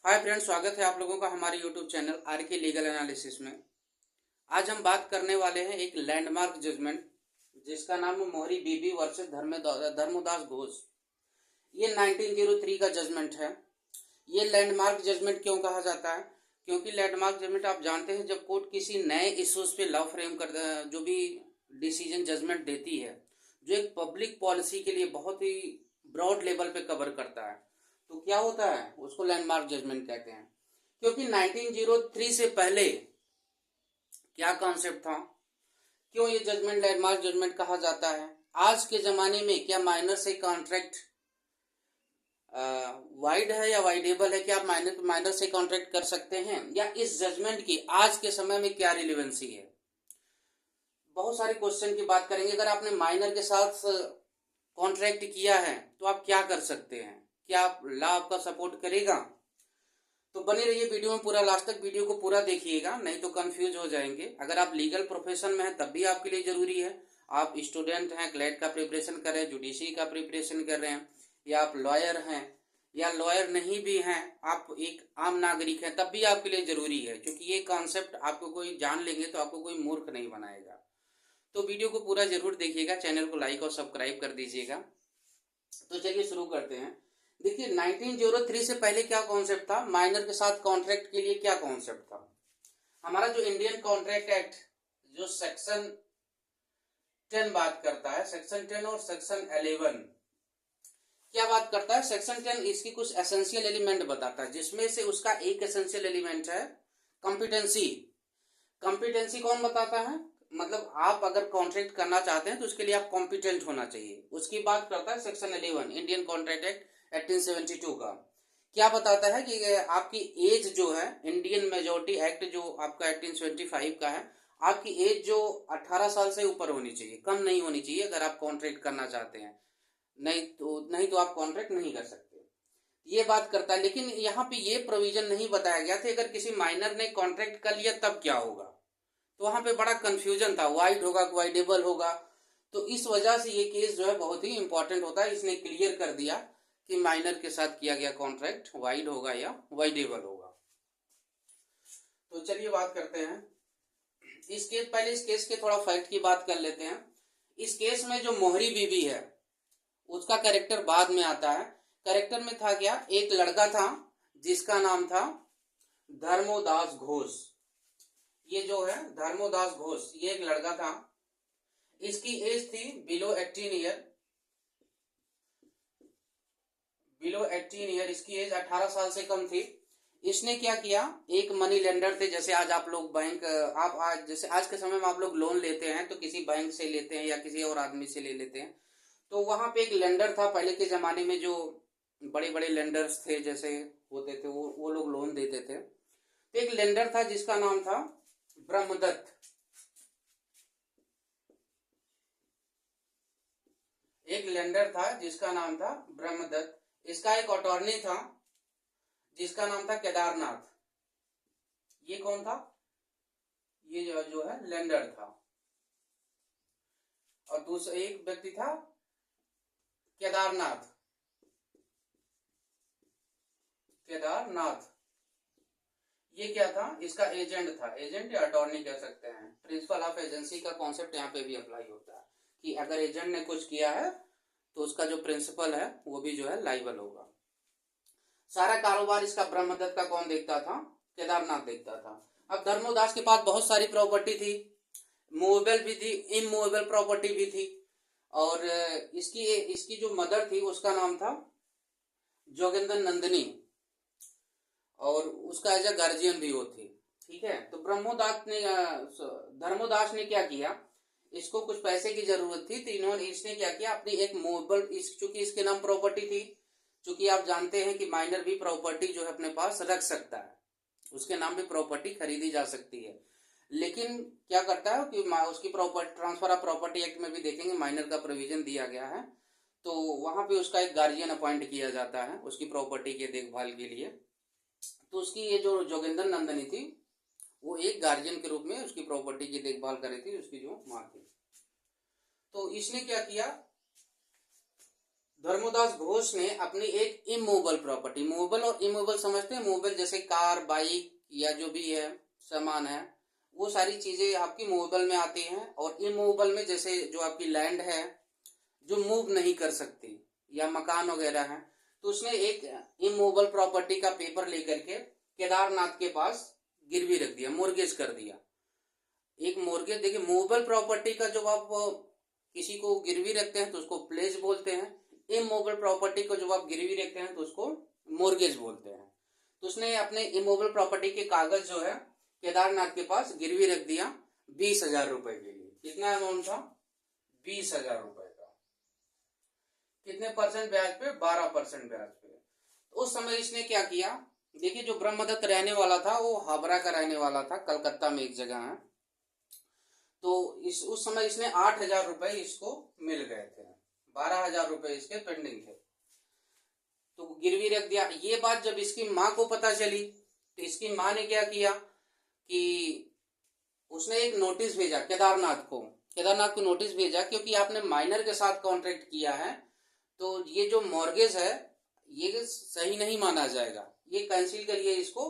Hi friends, स्वागत है आप लोगों का हमारे यूट्यूब चैनल आर के लीगल एनालिसिस में। आज हम बात करने वाले हैं एक लैंडमार्क जजमेंट जिसका नाम है मोहरी बीबी वर्सेस धर्मोदास घोष। ये 1903 का जजमेंट है। ये लैंडमार्क जजमेंट क्यों कहा जाता है? क्योंकि लैंडमार्क जजमेंट आप जानते हैं, जब कोर्ट किसी नए इश्यूज पे लॉ फ्रेम कर जो भी डिसीजन जजमेंट देती है, जो एक पब्लिक पॉलिसी के लिए बहुत ही ब्रॉड लेवल पे कवर करता है, तो क्या होता है, उसको लैंडमार्क जजमेंट कहते हैं। क्योंकि 1903 से पहले क्या कॉन्सेप्ट था, क्यों ये जजमेंट लैंडमार्क जजमेंट कहा जाता है? आज के जमाने में क्या माइनर से कॉन्ट्रैक्ट वाइड है या वाइडेबल है? क्या आप माइनर से कॉन्ट्रैक्ट कर सकते हैं? या इस जजमेंट की आज के समय में क्या रिलेवेंसी है? बहुत सारे क्वेश्चन की बात करेंगे। अगर आपने माइनर के साथ कॉन्ट्रैक्ट किया है तो आप क्या कर सकते हैं? क्या लॉ आपका सपोर्ट करेगा? तो बने रहिए वीडियो में पूरा लास्ट तक। वीडियो को पूरा देखिएगा, नहीं तो कंफ्यूज हो जाएंगे। अगर आप लीगल प्रोफेशन में हैं तब भी आपके लिए जरूरी है। आप स्टूडेंट हैं, क्लैट का प्रिपरेशन कर रहे हैं, जुडिशरी का प्रिपरेशन कर रहे हैं, या आप लॉयर हैं, या लॉयर नहीं भी हैं, आप एक आम नागरिक हैं, तब भी आपके लिए जरूरी है। क्योंकि ये कॉन्सेप्ट आपको कोई जान लेंगे तो आपको कोई मूर्ख नहीं बनाएगा। तो वीडियो को पूरा जरूर देखिएगा, चैनल को लाइक और सब्सक्राइब कर दीजिएगा। तो चलिए शुरू करते हैं। देखिए, 1903 से पहले क्या कॉन्सेप्ट था? माइनर के साथ कॉन्ट्रैक्ट के लिए क्या कॉन्सेप्ट था? हमारा जो इंडियन कॉन्ट्रैक्ट एक्ट जो सेक्शन 10 बात करता है, सेक्शन 10 और सेक्शन 11 क्या बात करता है? सेक्शन 10 इसकी कुछ एसेंशियल एलिमेंट बताता है, जिसमें से उसका एक एसेंशियल एलिमेंट है कॉम्पिटेंसी। कॉम्पिटेंसी कौन बताता है? मतलब आप अगर कॉन्ट्रैक्ट करना चाहते हैं तो उसके लिए आप कॉम्पिटेंट होना चाहिए। उसकी बात करता है सेक्शन 11 इंडियन कॉन्ट्रैक्ट एक्ट 1872 का। क्या बताता है कि आपकी एज जो है, इंडियन मेजोरिटी एक्ट जो आपका 1875 का है, आपकी एज जो 18 साल से ऊपर होनी चाहिए, कम नहीं होनी चाहिए अगर आप कॉन्ट्रैक्ट करना चाहते हैं। नहीं तो आप कॉन्ट्रैक्ट नहीं कर सकते। ये बात करता है। लेकिन यहाँ पे ये प्रोविजन नहीं बताया गया था अगर किसी माइनर ने कॉन्ट्रैक्ट कर लिया तब क्या होगा। तो वहां पे बड़ा कंफ्यूजन था, वाइड होगा वाइडेबल होगा। तो इस वजह से ये केस जो है बहुत ही इंपॉर्टेंट होता है। इसने क्लियर कर दिया कि माइनर के साथ किया गया कॉन्ट्रैक्ट वाइड होगा या वाइडेबल होगा। तो चलिए बात करते हैं पहले इस केस के थोड़ा फैक्ट की बात कर लेते हैं। इस केस में जो मोहरी बीबी है उसका कैरेक्टर बाद में आता है। कैरेक्टर में था क्या? एक लड़का था जिसका नाम था धर्मोदास घोष। ये जो है धर्मोदास घोष, ये एक लड़का था। इसकी एज थी बिलो 18 ईयर। इसकी एज 18 साल से कम थी। इसने क्या किया? एक मनी लेंडर थे, जैसे आज आप लोग बैंक आप आज जैसे आज के समय में आप लोग लोन लेते हैं तो किसी बैंक से लेते हैं या किसी और आदमी से ले लेते हैं। तो वहां पे एक लेंडर था पहले के जमाने में, जो बड़े बड़े लेंडर्स थे जैसे होते थे, वो लोग लोन देते थे। तो एक लेंडर था जिसका नाम था ब्रह्मदत्त। एक लेंडर था जिसका नाम था ब्रह्मदत्त। इसका एक अटॉर्नी था जिसका नाम था केदारनाथ। ये कौन था? ये जो है लेंडर था। और दूसरा एक व्यक्ति था केदारनाथ। ये क्या था? इसका एजेंट था। एजेंट या अटॉर्नी कह सकते हैं। प्रिंसिपल ऑफ एजेंसी का कॉन्सेप्ट यहाँ पे भी अप्लाई होता है कि अगर एजेंट ने कुछ किया है तो उसका जो प्रिंसिपल है वो भी जो है लाइबल होगा। सारा कारोबार इसका ब्रह्मदत्त का कौन देखता था? केदारनाथ देखता था। अब धर्मोदास के पास बहुत सारी प्रॉपर्टी थी, मूवेबल भी थी, इमूवेबल प्रॉपर्टी भी थी। और इसकी जो मदर थी उसका नाम था जोगिंदर नंदिनी, और उसका एज ए गार्जियन भी वो थी। ठीक है। तो धर्मोदास ने क्या किया? इसको कुछ पैसे की जरूरत थी तो इसने क्या किया? अपनी एक मूवेबल, चूंकि इसके नाम प्रॉपर्टी थी, चूंकि आप जानते हैं कि माइनर भी प्रॉपर्टी जो है अपने पास रख सकता है, उसके नाम पे प्रॉपर्टी खरीदी जा सकती है। लेकिन क्या करता है कि उसकी property, transfer of property act में भी देखेंगे माइनर का प्रोविजन दिया गया है। तो वहां पे उसका एक गार्जियन अपॉइंट किया जाता है उसकी प्रॉपर्टी के देखभाल के लिए। तो उसकी ये जो जोगिंदर नंदनी थी वो एक गार्जियन के रूप में उसकी प्रॉपर्टी की देखभाल कर रही थी, उसकी जो माँ थी। तो इसने क्या किया? धर्मोदास घोष ने अपनी एक इमूवेबल प्रॉपर्टी, मूवेबल और इमूवेबल समझते हैं, मूवेबल जैसे कार, बाइक या जो भी है सामान है, वो सारी चीजें आपकी मूवेबल में आती हैं, और इमूवेबल में जैसे जो आपकी लैंड है जो मूव नहीं कर सकती या मकान वगैरह है, तो उसने एक इमूवेबल प्रॉपर्टी का पेपर लेकर के केदारनाथ के पास गिरवी रख दिया, मोर्गेज कर दिया। एक मोर्गेज, देखिए मूवेबल प्रॉपर्टी का जब आप किसी को गिरवी रखते हैं तो उसको प्लेज बोलते हैं, इमूवेबल प्रॉपर्टी को जब आप गिरवी रखते हैं तो उसको मोर्गेज बोलते हैं। तो उसने अपने इमूवेबल प्रॉपर्टी के कागज जो है केदारनाथ के पास गिरवी रख दिया 20,000 रुपए के लिए। कितना अमाउंट था? 20,000 रुपए का। कितने परसेंट ब्याज पे? 12% ब्याज पे। तो उस समय इसने क्या किया, देखिए जो ब्रह्मदत्त रहने वाला था वो हावड़ा का रहने वाला था, कलकत्ता में एक जगह है। तो उस समय इसने 8,000 रुपए इसको मिल गए थे, 12,000 रुपए इसके पेंडिंग थे, तो गिरवी रख दिया। ये बात जब इसकी माँ को पता चली तो इसकी माँ ने क्या किया कि उसने एक नोटिस भेजा केदारनाथ को नोटिस भेजा, क्योंकि आपने माइनर के साथ कॉन्ट्रैक्ट किया है तो ये जो मॉर्गेज है ये सही नहीं माना जाएगा, ये कैंसिल करिए इसको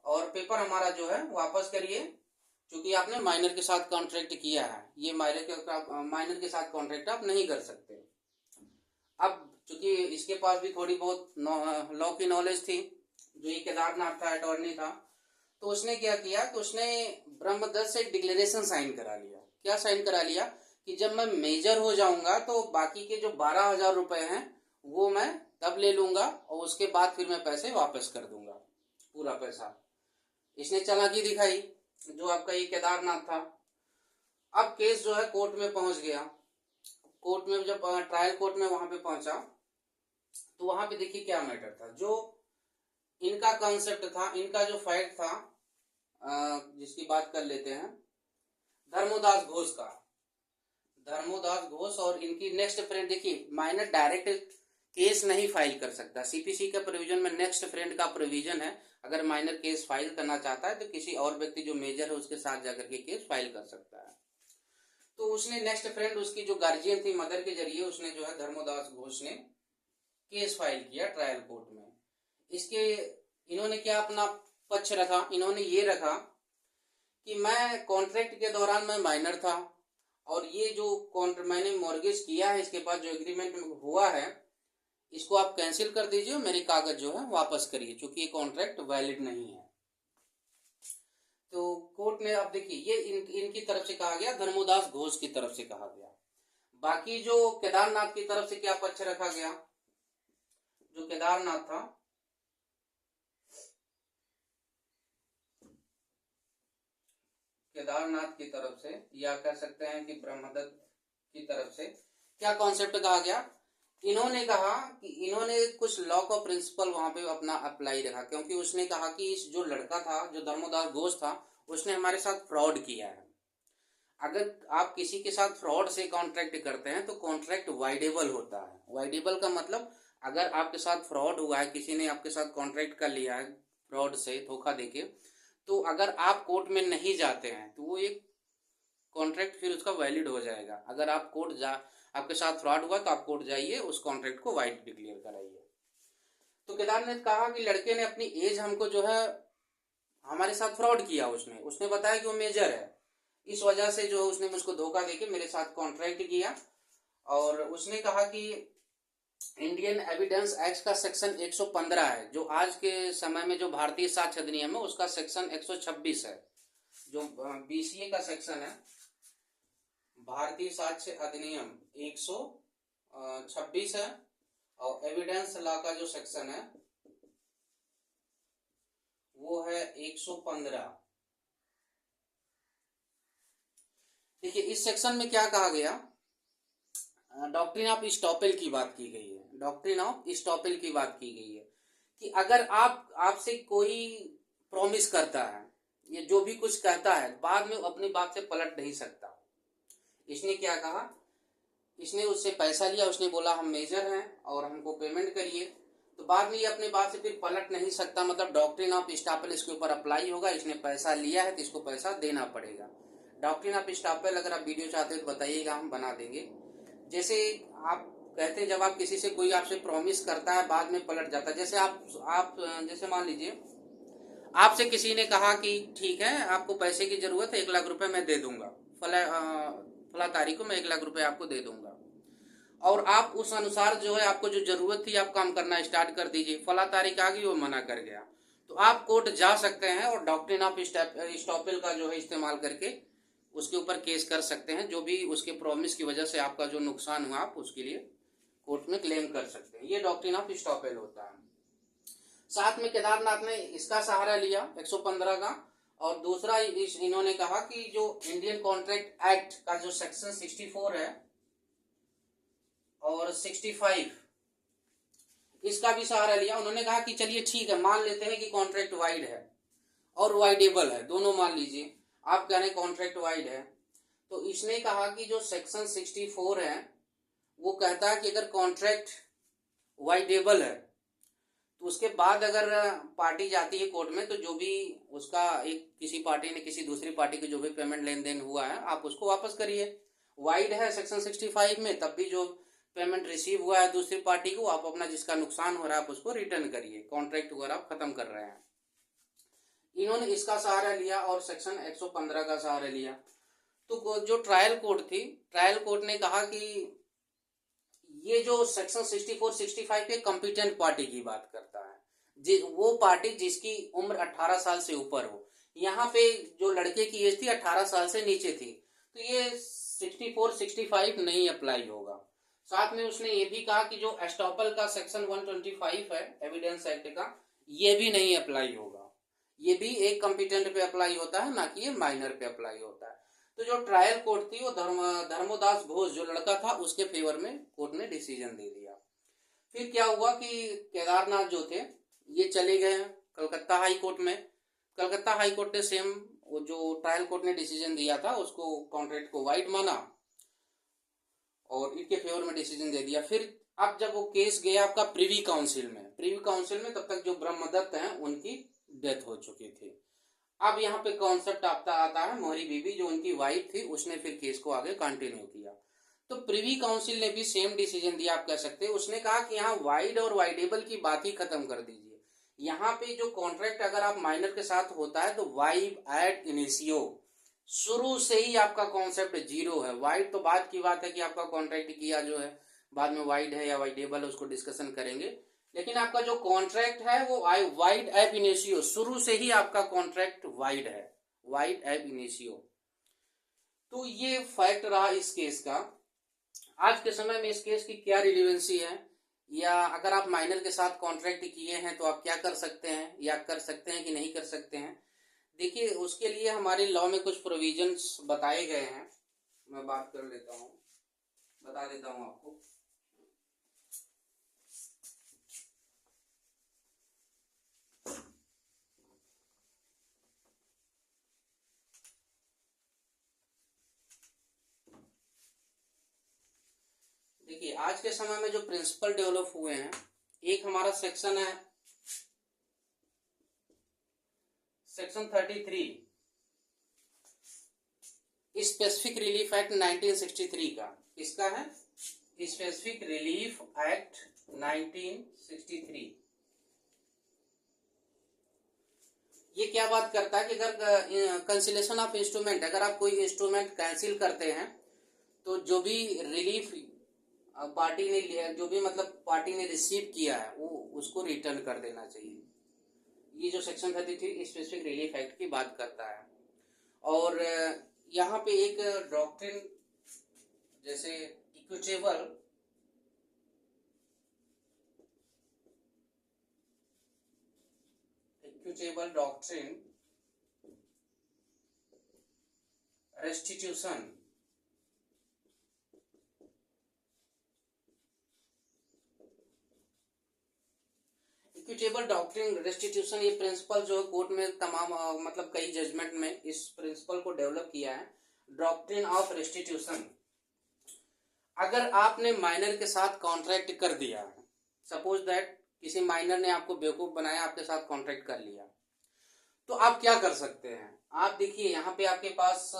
और पेपर हमारा जो है वापस करिए, क्योंकि आपने माइनर के साथ कॉन्ट्रैक्ट किया है, ये माइनर के साथ कॉन्ट्रैक्ट आप नहीं कर सकते। अब चूंकि इसके पास भी थोड़ी बहुत लॉ की नॉलेज थी, जो ये केदारनाथ था अटॉर्नी था, तो उसने क्या किया कि उसने ब्रह्मदत्त से डिक्लेरेशन साइन करा लिया। क्या साइन करा लिया कि जब मैं मेजर हो जाऊंगा तो बाकी के जो 12,000 रुपए हैं वो मैं तब ले लूंगा और उसके बाद फिर मैं पैसे वापस कर दूंगा, पूरा पैसा। इसने चालाकी दिखाई, जो आपका ये केदारनाथ था। अब केस जो है कोर्ट में पहुंच गया। कोर्ट में जब ट्रायल कोर्ट में वहां पे पहुंचा तो वहां पे देखिए क्या मैटर था, जो इनका कॉन्सेप्ट था, इनका जो फैक्ट था, जिसकी बात कर लेते हैं धर्मोदास घोष का। धर्मोदास घोष और इनकी नेक्स्ट फ्रेंड, देखिए माइनर डायरेक्ट केस नहीं फाइल कर सकता, सीपीसी का प्रोविजन में नेक्स्ट फ्रेंड का प्रोविजन है, अगर माइनर केस फाइल करना चाहता है तो किसी और व्यक्ति जो मेजर है उसके साथ जाकर के केस फाइल कर सकता है। तो उसने नेक्स्ट फ्रेंड, उसकी जो गार्जियन थी मदर के जरिए, उसने जो है धर्मोदास घोष ने केस फाइल किया ट्रायल कोर्ट में। इसके इन्होंने क्या अपना पक्ष रखा, इन्होंने ये रखा कि मैं कॉन्ट्रैक्ट के दौरान मैं माइनर था और ये जो मैंने मॉर्गेज किया है इसके पास जो एग्रीमेंट हुआ है इसको आप कैंसिल कर दीजिए और मेरे कागज जो है वापस करिए, क्योंकि ये कॉन्ट्रैक्ट वैलिड नहीं है। तो कोर्ट ने, अब देखिए ये इनकी तरफ से कहा गया, धर्मोदास घोष की तरफ से कहा गया। बाकी जो केदारनाथ की तरफ से क्या पक्ष रखा गया, जो केदारनाथ था, केदारनाथ की तरफ से या कह सकते हैं कि ब्रह्मदत्त की तरफ से क्या कॉन्सेप्ट कहा गया, इन्होंने कहा कि इन्होंने कुछ लॉ का प्रिंसिपल वहां पे अपना अप्लाई रखा, क्योंकि उसने कहा कि इस जो लड़का था, जो धर्मोदास घोष था, उसने हमारे साथ फ्रॉड किया है। अगर आप किसी के साथ फ्रॉड से कॉन्ट्रैक्ट करते हैं तो कॉन्ट्रैक्ट वाइडेबल होता है। वाइडेबल का मतलब अगर आपके साथ फ्रॉड हुआ है, किसी ने आपके साथ कॉन्ट्रैक्ट कर लिया है फ्रॉड से, धोखा देके, तो अगर आप कोर्ट में नहीं जाते हैं तो वो एक कॉन्ट्रैक्ट फिर उसका वैलिड हो जाएगा। अगर आप आपके साथ फ्रॉड हुआ तो आप कोर्ट जाइए, उस कॉन्ट्रैक्ट को वाइड डिक्लेयर कराइए। तो केदार ने कहा कि लड़के ने अपनी एज हमको जो है हमारे साथ फ्रॉड किया, उसने बताया कि वो मेजर है, इस वजह से जो उसने मुझको धोखा देके मेरे साथ कॉन्ट्रैक्ट किया। और उसने कहा कि इंडियन एविडेंस एक्ट का सेक्शन 115 है, जो आज के समय में जो भारतीय साक्ष्य अधिनियम है उसका सेक्शन 126 है, जो बीसीए का सेक्शन है, भारतीय साक्ष्य अधिनियम 126 है, और एविडेंस लॉ का जो सेक्शन है वो है 115। देखिए इस सेक्शन में क्या कहा गया, डॉक्ट्रिन ऑफ स्टॉपेल की बात की गई है, डॉक्ट्रिन ऑफ स्टॉपेल की बात की गई है कि अगर आपसे कोई प्रॉमिस करता है या जो भी कुछ कहता है, बाद में अपनी बात से पलट नहीं सकता। इसने क्या कहा, इसने उससे पैसा लिया, उसने बोला हम मेजर हैं और हमको पेमेंट करिए, तो बाद में ये अपनी बात से फिर पलट नहीं सकता, मतलब डॉक्ट्रिन ऑफ स्टॉपेल इसके ऊपर अप्लाई होगा। इसने पैसा लिया है तो इसको पैसा देना पड़ेगा। डॉक्ट्रिन ऑफ स्टॉपेल अगर आप वीडियो चाहते हो तो बताइएगा, हम बना देंगे। जैसे आप कहते हैं जब आप किसी से, कोई आपसे प्रॉमिस करता है बाद में पलट जाता है। जैसे आप जैसे मान लीजिए आपसे किसी ने कहा कि ठीक है आपको पैसे की जरूरत है, 1 लाख रुपए मैं दे दूंगा, फला तारीख को मैं 1 लाख रुपए आपको दे दूंगा, और आप उस अनुसार जो है आपको जो जरूरत थी आप काम करना स्टार्ट कर दीजिए, फला तारीख आ गई वो मना कर गया, तो आप कोर्ट जा सकते हैं और डॉक्ट्रिन ऑफ स्टॉपेल का जो है इस्तेमाल करके उसके ऊपर केस कर सकते हैं। जो भी उसके प्रॉमिस की वजह से आपका जो नुकसान हुआ आप उसके लिए कोर्ट में क्लेम कर सकते हैं। ये डॉक्ट्रिन ऑफ स्टॉपेल होता है। साथ में केदारनाथ ने इसका सहारा लिया 115 का, और दूसरा इन्होंने कहा कि जो इंडियन कॉन्ट्रैक्ट एक्ट का जो सेक्शन 64 है और 65 इसका भी सहारा लिया। उन्होंने कहा कि चलिए ठीक है, मान लेते हैं कि कॉन्ट्रैक्ट वाइड है और वाइडेबल है, दोनों मान लीजिए, आप कह रहे हैं कॉन्ट्रैक्ट वाइड है, तो इसने कहा कि जो सेक्शन 64 है वो कहता है कि अगर कॉन्ट्रैक्ट वाइडेबल है तो उसके बाद अगर पार्टी जाती है कोर्ट में तो जो भी उसका एक किसी पार्टी ने किसी दूसरी पार्टी को जो भी पेमेंट लेन देन हुआ है आप उसको वापस करिए। वाइड है सेक्शन 65 में, तब भी जो पेमेंट रिसीव हुआ है दूसरी पार्टी को, आप अपना जिसका नुकसान हो रहा है आप उसको रिटर्न करिए, कॉन्ट्रैक्ट वगैरह आप खत्म कर रहे हैं। इन्होंने इसका सहारा लिया और सेक्शन 115 का सहारा लिया। तो जो ट्रायल कोर्ट थी, ट्रायल कोर्ट ने कहा कि ये जो सेक्शन 64 65 के कॉम्पिटेंट पार्टी की बात करता है, वो पार्टी जिसकी उम्र 18 साल से ऊपर हो। यहाँ पे जो लड़के की एज थी 18 साल से नीचे थी, तो ये 64 65 नहीं अप्लाई होगा। साथ में उसने ये भी कहा कि जो एस्टॉपल का सेक्शन 125 है एविडेंस एक्ट का, ये भी नहीं अप्लाई होगा। ये भी एक कॉम्पिटेंट पे अप्लाई होता है, ना कि ये माइनर पे अप्लाई होता है। तो जो ट्रायल कोर्ट थी वो धर्मोदास घोष जो लड़का था उसके फेवर में कोर्ट ने डिसीजन दे दिया। फिर क्या हुआ कि केदारनाथ जो थे ये चले गए कलकत्ता हाई कोर्ट में। कलकत्ता हाई कोर्ट ने सेम वो जो ट्रायल कोर्ट ने डिसीजन दिया था उसको कॉन्ट्रैक्ट को वाइड माना और इनके फेवर में डिसीजन दे दिया। फिर अब जब वो केस गया आपका प्रिवी काउंसिल में, तब तक जो ब्रह्मदत्त हैं उनकी डेथ हो चुकी थी। अब यहाँ पे कॉन्सेप्ट आता है मोहरी बीबी जो उनकी वाइफ थी, उसने फिर केस को आगे कंटिन्यू किया। तो प्रिवी काउंसिल ने भी सेम डिसीजन दिया, आप कह सकते हैं। उसने कहा कि यहाँ वाइड और वाइडेबल की बात ही खत्म कर दीजिए। यहाँ पे जो कॉन्ट्रैक्ट अगर आप माइनर के साथ होता है तो वाइब एट इनिशियो, शुरू से ही आपका कॉन्सेप्ट जीरो है। वाइड तो बाद की बात है कि आपका कॉन्ट्रैक्ट किया जो है बाद में वाइड है या वाइडेबल उसको डिस्कशन करेंगे, लेकिन आपका जो कॉन्ट्रैक्ट है वो वाइड एब इनिशियो, शुरू से ही आपका कॉन्ट्रैक्ट वाइड है, वाइड एब इनिशियो। तो ये फैक्ट रहा इस केस का। आज के समय में इस केस की क्या रिलेवेंसी है, या अगर आप माइनर के साथ कॉन्ट्रैक्ट किए हैं तो आप क्या कर सकते हैं या कर सकते हैं कि नहीं कर सकते हैं। देखिए उसके लिए हमारे लॉ में कुछ प्रोविजंस बताए गए हैं, मैं बात कर लेता हूँ, बता देता हूँ आपको। देखिए आज के समय में जो प्रिंसिपल डेवलप हुए हैं, एक हमारा सेक्शन है सेक्शन 33 स्पेसिफिक रिलीफ एक्ट 1963 का। किसका है? Specific relief act 1963। ये क्या बात करता है कि अगर कैंसिलेशन ऑफ इंस्ट्रूमेंट, अगर आप कोई इंस्ट्रूमेंट कैंसिल करते हैं तो जो भी रिलीफ पार्टी ने, जो भी मतलब पार्टी ने रिसीव किया है वो उसको रिटर्न कर देना चाहिए। ये जो सेक्शन 33 स्पेसिफिक रिलीफ एक्ट की बात करता है। और यहाँ पे एक डॉक्ट्रिन जैसे equitable doctrine restitution, equitable doctrine restitution, ये प्रिंसिपल जो है कोर्ट में तमाम मतलब कई जजमेंट में इस प्रिंसिपल को डेवलप किया है, डॉक्ट्रिन ऑफ रेस्टिट्यूशन। अगर आपने माइनर के साथ कॉन्ट्रैक्ट कर दिया है, सपोज दैट किसी माइनर ने आपको बेवकूफ बनाया, आपके साथ कॉन्ट्रैक्ट कर लिया, तो आप क्या कर सकते हैं। आप देखिए यहाँ पे आपके पास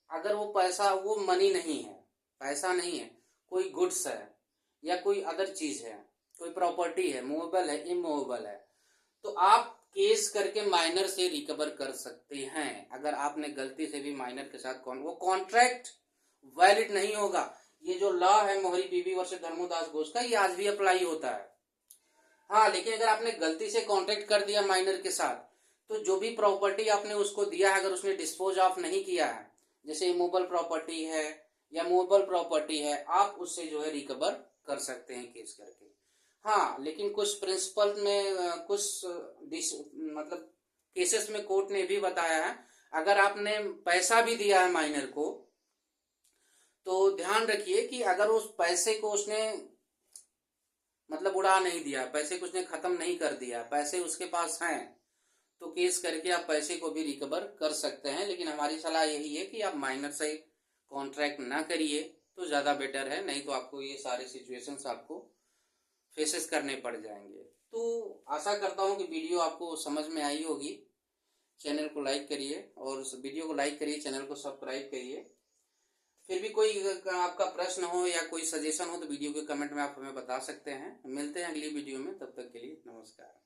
अगर वो पैसा, वो मनी नहीं है, पैसा नहीं है, कोई गुड्स है, या कोई अदर चीज है, कोई प्रॉपर्टी है, मूवेबल है, इमूवेबल है, तो आप केस करके माइनर से रिकवर कर सकते हैं। अगर आपने गलती से भी माइनर के साथ वो कॉन्ट्रैक्ट वैलिड नहीं होगा। ये जो लॉ है मोहरी बीबी वर्सेस धर्मोदास घोष का, ये आज भी अप्लाई होता है। हाँ, लेकिन अगर आपने गलती से कॉन्ट्रैक्ट कर दिया माइनर के साथ, तो जो भी प्रॉपर्टी आपने उसको दिया है, अगर उसने डिस्पोज ऑफ नहीं किया है, जैसे इमूवेबल प्रॉपर्टी है या मूवेबल प्रॉपर्टी है, आप उससे जो है रिकवर कर सकते हैं केस करके। हाँ, लेकिन कुछ प्रिंसिपल में कुछ मतलब केसेस में कोर्ट ने भी बताया है, अगर आपने पैसा भी दिया है माइनर को, तो ध्यान रखिए कि अगर उस पैसे को उसने मतलब उड़ा नहीं दिया, पैसे को उसने खत्म नहीं कर दिया, पैसे उसके पास हैं, तो केस करके आप पैसे को भी रिकवर कर सकते हैं। लेकिन हमारी सलाह यही है कि आप माइनर से कॉन्ट्रैक्ट ना करिए तो ज़्यादा बेटर है, नहीं तो आपको ये सारे सिचुएशंस आपको फेसेस करने पड़ जाएंगे। तो आशा करता हूँ कि वीडियो आपको समझ में आई होगी। चैनल को लाइक करिए और उस वीडियो को लाइक करिए, चैनल को सब्सक्राइब करिए। फिर भी कोई आपका प्रश्न हो या कोई सजेशन हो तो वीडियो के कमेंट में आप हमें बता सकते हैं। मिलते हैं अगली वीडियो में, तब तक के लिए नमस्कार।